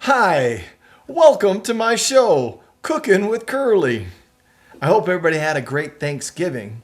Hi, welcome to my show, Cooking with Curlee. I hope everybody had a great Thanksgiving.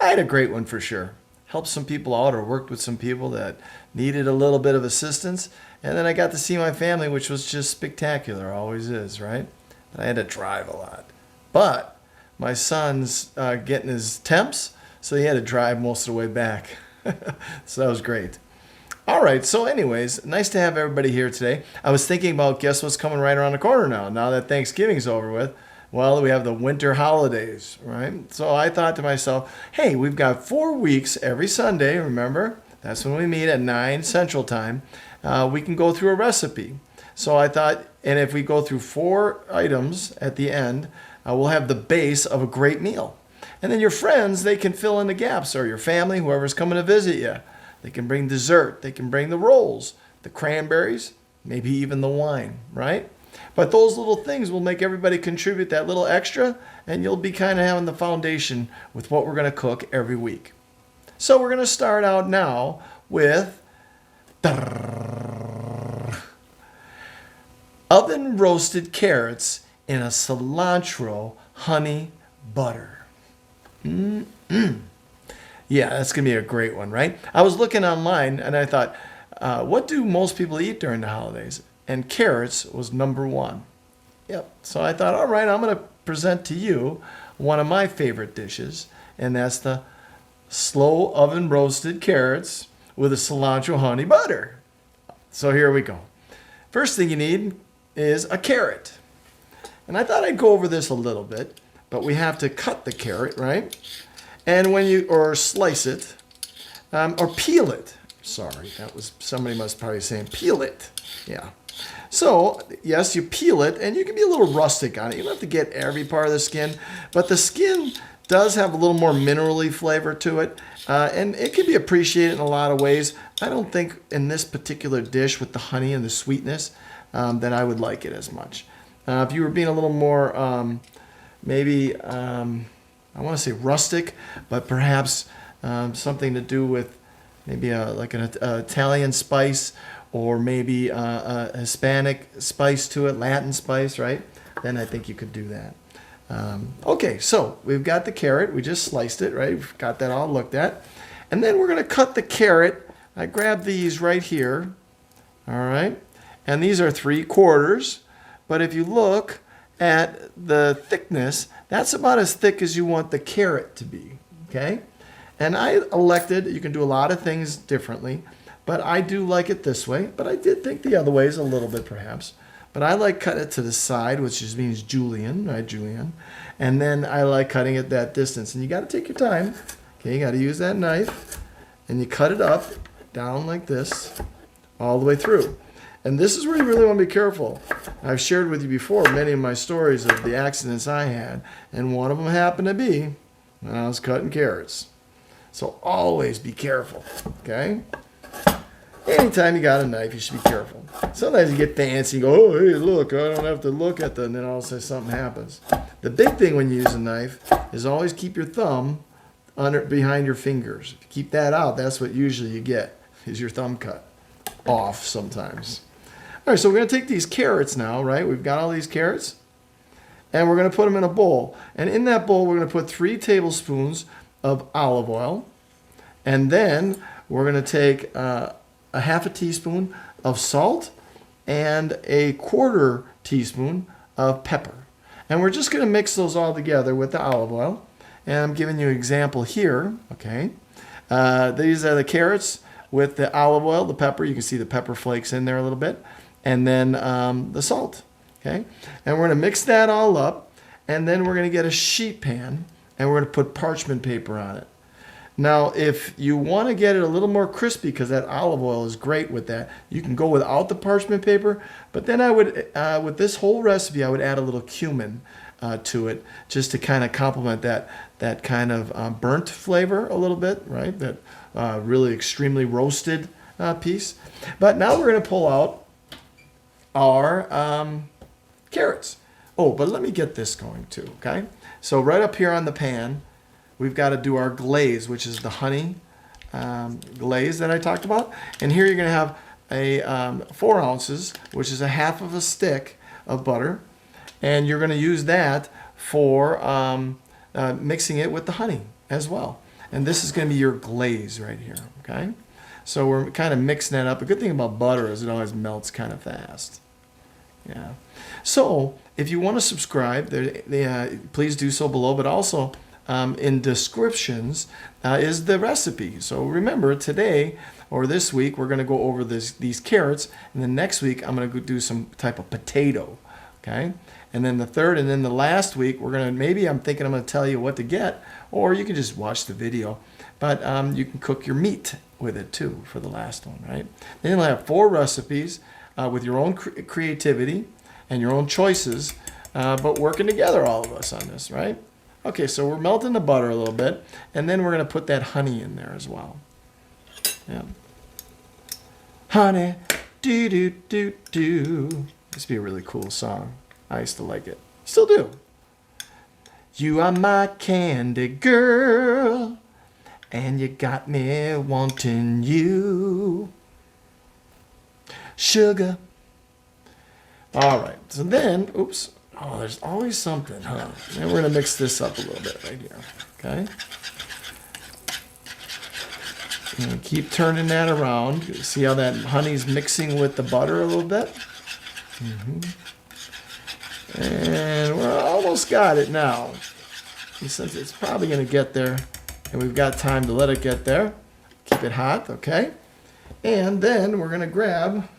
I had a great one for sure. Helped some people out or worked with some people that needed a little bit of assistance. And then I got to see my family, which was just spectacular, always is, right? And I had to drive a lot. But my son's getting his temps, so he had to drive most of the way back. So that was great. All right, so anyways, nice to have everybody here today. I was thinking about, guess what's coming right around the corner now that Thanksgiving's over with? Well, we have the winter holidays, right? So I thought to myself, hey, we've got 4 weeks every Sunday, remember? That's when we meet at 9 Central Time. We can go through a recipe. So I thought, and if we go through 4 items at the end, we'll have the base of a great meal. And then your friends, they can fill in the gaps, or your family, whoever's coming to visit you. They can bring dessert. They can bring the rolls, the cranberries, maybe even the wine, right? But those little things will make everybody contribute that little extra, and you'll be kind of having the foundation with what we're going to cook every week. So we're going to start out now with oven roasted carrots in a cilantro honey butter. Yeah, that's going to be a great one, right? I was looking online and I thought, what do most people eat during the holidays? And carrots was number 1. Yep. So I thought, all right, I'm going to present to you one of my favorite dishes, and that's the slow oven roasted carrots with a cilantro honey butter. So here we go. First thing you need is a carrot. And I thought I'd go over this a little bit, but we have to cut the carrot, right? And when you, or slice it, or peel it. Sorry, that was, somebody must probably saying peel it. Yeah. So, yes, you peel it, and you can be a little rustic on it. You don't have to get every part of the skin, but the skin does have a little more minerally flavor to it, and it can be appreciated in a lot of ways. I don't think in this particular dish with the honey and the sweetness that I would like it as much. If you were being a little more, maybe... I want to say rustic, but perhaps something to do with maybe like an Italian spice, or maybe a Hispanic spice to it, Latin spice, right? Then I think you could do that. Okay, so we've got the carrot. We just sliced it, right? We've got that all looked at. And then we're going to cut the carrot. I grabbed these right here, all right? And these are 3/4. But if you look at the thickness, that's about as thick as you want the carrot to be, okay? And I elected, you can do a lot of things differently, but I do like it this way, but I did think the other way is a little bit perhaps. But I like cut it to the side, which just means julienne, right, julienne. And then I like cutting it that distance. And you got to take your time, okay? You got to use that knife, and you cut it up, down like this, all the way through. And this is where you really want to be careful. I've shared with you before many of my stories of the accidents I had, and one of them happened to be when I was cutting carrots. So always be careful, okay? Anytime you got a knife, you should be careful. Sometimes you get fancy and go, oh, hey, look, I don't have to look at that, and then all of a sudden something happens. The big thing when you use a knife is always keep your thumb behind your fingers. If you keep that out, that's what usually you get, is your thumb cut off sometimes. All right, so we're going to take these carrots now, right? We've got all these carrots, and we're going to put them in a bowl. And in that bowl, we're going to put 3 tablespoons of olive oil, and then we're going to take a 1/2 teaspoon of salt and a 1/4 teaspoon of pepper. And we're just going to mix those all together with the olive oil. And I'm giving you an example here, okay? These are the carrots with the olive oil, the pepper. You can see the pepper flakes in there a little bit. And then the salt, okay? And we're going to mix that all up, and then we're going to get a sheet pan, and we're going to put parchment paper on it. Now, if you want to get it a little more crispy, because that olive oil is great with that, you can go without the parchment paper, but then I would, with this whole recipe, I would add a little cumin to it, just to kind of complement that kind of burnt flavor a little bit, right? That really extremely roasted piece. But now we're going to pull out our carrots. Oh, but let me get this going too, okay? So right up here on the pan, we've got to do our glaze, which is the honey glaze that I talked about. And here you're going to have a 4 ounces, which is a half of a stick of butter, and you're going to use that for mixing it with the honey as well. And this is going to be your glaze right here, okay? So we're kind of mixing that up. The good thing about butter is it always melts kind of fast. Yeah. So if you want to subscribe, please do so below, but also in descriptions is the recipe. So remember, today or this week, we're going to go over these carrots, and then next week, I'm going to go do some type of potato, okay? And then the third, and then the last week, I'm thinking I'm going to tell you what to get, or you can just watch the video. But you can cook your meat with it too for the last one, right? Then you'll have 4 recipes with your own creativity and your own choices, but working together, all of us on this, right? Okay, so we're melting the butter a little bit, and then we're going to put that honey in there as well. Yeah. Honey, do do do do. This would be a really cool song. I used to like it. Still do. You are my candy girl, and you got me wanting you. Sugar. All right. So then, oops. Oh, there's always something, huh? And we're going to mix this up a little bit right here. Okay? And keep turning that around. See how that honey's mixing with the butter a little bit? And we're almost got it now. And since it's probably going to get there, and we've got time to let it get there, keep it hot, okay? And then we're going to grab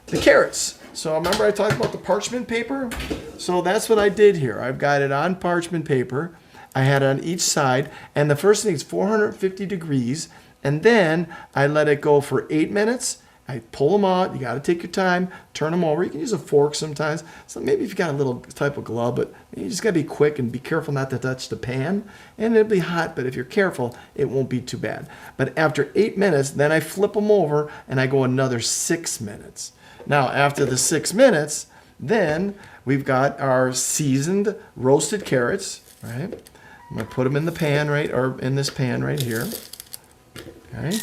the carrots. So remember I talked about the parchment paper? So that's what I did here. I've got it on parchment paper. I had it on each side, and the first thing is 450 degrees, and then I let it go for 8 minutes. I pull them out. You got to take your time, turn them over. You can use a fork sometimes. So maybe if you got a little type of glove, but you just got to be quick and be careful not to touch the pan, and it'll be hot, but if you're careful, it won't be too bad. But after 8 minutes, then I flip them over, and I go another 6 minutes. Now, after the 6 minutes, then we've got our seasoned roasted carrots, right? I'm going to put them in the pan or in this pan right here. Okay.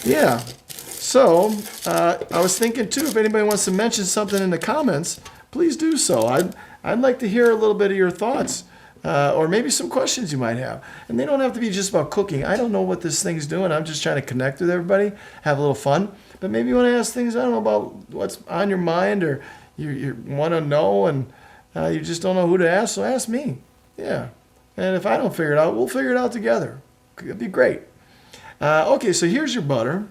Yeah. So, I was thinking too, if anybody wants to mention something in the comments, please do so. I'd like to hear a little bit of your thoughts. Or maybe some questions you might have. And they don't have to be just about cooking. I don't know what this thing's doing. I'm just trying to connect with everybody, have a little fun. But maybe you want to ask things, I don't know, about what's on your mind, or you want to know and you just don't know who to ask, so ask me. Yeah. And if I don't figure it out, we'll figure it out together. It'd be great. Okay, so here's your butter.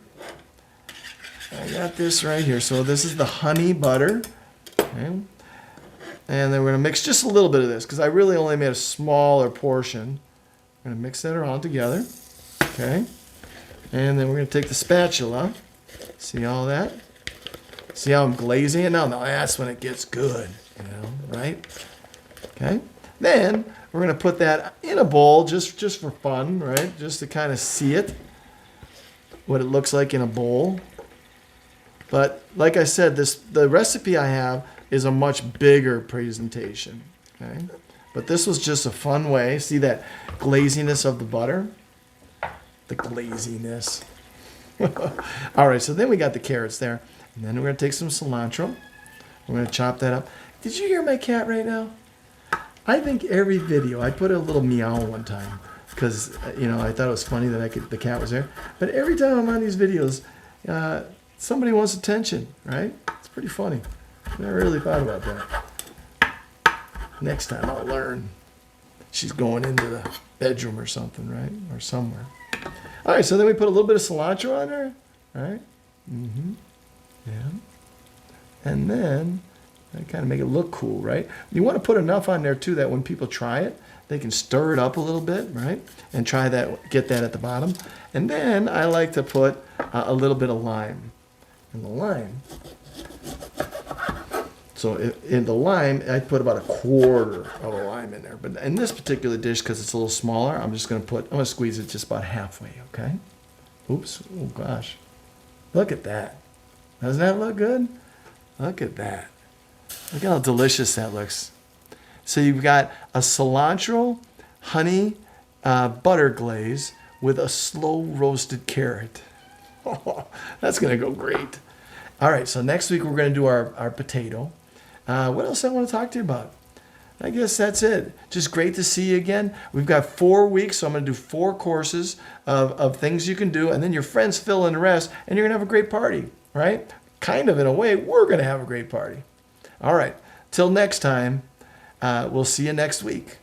I got this right here. So this is the honey butter. Okay. And then we're going to mix just a little bit of this because I really only made a smaller portion. I'm going to mix that around together. Okay. And then we're going to take the spatula. See all that? See how I'm glazing it now? Now that's when it gets good. You know, right? Okay. Then we're going to put that in a bowl just for fun, right? Just to kind of see it, what it looks like in a bowl. But like I said, the recipe I have is a much bigger presentation, okay? But this was just a fun way. See that glaziness of the butter? The glaziness. All right, so then we got the carrots there. And then we're going to take some cilantro. We're going to chop that up. Did you hear my cat right now? I think every video, I put a little meow one time because, you know, I thought it was funny that the cat was there. But every time I'm on these videos, somebody wants attention, right? It's pretty funny. I never really thought about that. Next time I'll learn. She's going into the bedroom or something, right? Or somewhere. All right, so then we put a little bit of cilantro on there, right? Yeah. And then I kind of make it look cool, right? You want to put enough on there too that when people try it, they can stir it up a little bit, right? And try that, get that at the bottom. And then I like to put a little bit of lime. And the lime. So in the lime, I put about 1/4 of a lime in there. But in this particular dish, because it's a little smaller, I'm going to squeeze it just about halfway, okay? Oops, oh gosh. Look at that. Doesn't that look good? Look at that. Look how delicious that looks. So you've got a cilantro, honey, butter glaze with a slow roasted carrot. That's going to go great. All right, so next week we're going to do our potato. What else I want to talk to you about? I guess that's it. Just great to see you again. We've got 4 weeks, so I'm going to do 4 courses of things you can do, and then your friends fill in the rest, and you're going to have a great party, right? Kind of in a way, we're going to have a great party. All right, till next time, we'll see you next week.